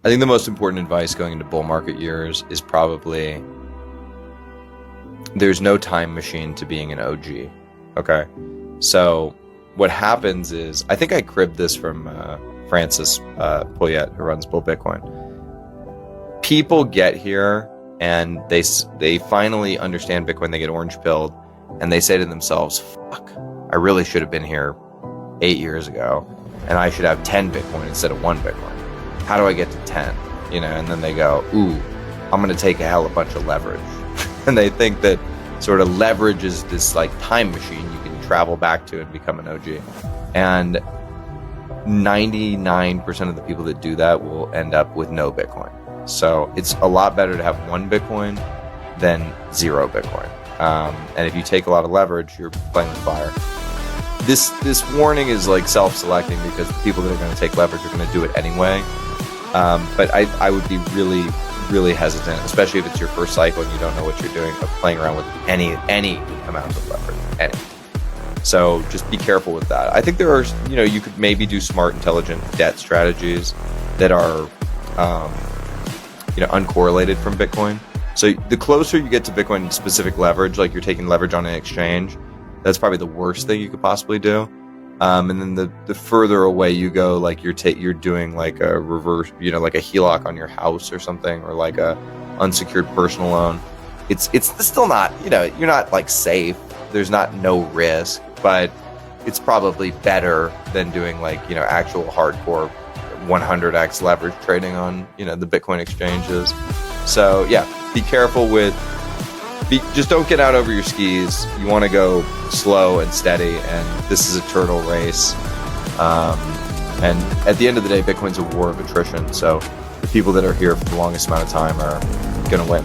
I think the most important advice going into bull market years is probably there's no time machine to being an OG. Okay. So what happens is, I think I cribbed this from Francis Poyet, who runs Bull Bitcoin. People get here and they finally understand Bitcoin. They get orange pilled and they say to themselves, fuck, I really should have been here 8 years ago and I should have 10 Bitcoin instead of 1 Bitcoin. How do I get to 10? You know, and then they go, ooh, I'm going to take a hell of a bunch of leverage. And they think that sort of leverage is this like time machine you can travel back to and become an OG. And 99% of the people that do that will end up with no Bitcoin. So it's a lot better to have 1 Bitcoin than 0 Bitcoin. And if you take a lot of leverage, you're playing with fire. This warning is like self-selecting because the people that are going to take leverage are going to do it anyway. But I would be really, really hesitant, especially if it's your first cycle and you don't know what you're doing, of playing around with any amount of leverage, any. So just be careful with that. I think there are, you could maybe do smart, intelligent debt strategies that are, uncorrelated from Bitcoin. So the closer you get to Bitcoin specific leverage, like you're taking leverage on an exchange, that's probably the worst thing you could possibly do. And then the further away you go, like you're doing like a reverse, like a HELOC on your house or something, or like a unsecured personal loan. It's still not, you're not like safe. There's not no risk, but it's probably better than doing like, actual hardcore 100x leverage trading on, the Bitcoin exchanges. So yeah, be careful just don't get out over your skis. You want to go slow and steady, and this is a turtle race. And at the end of the day, Bitcoin's a war of attrition. So the people that are here for the longest amount of time are going to win.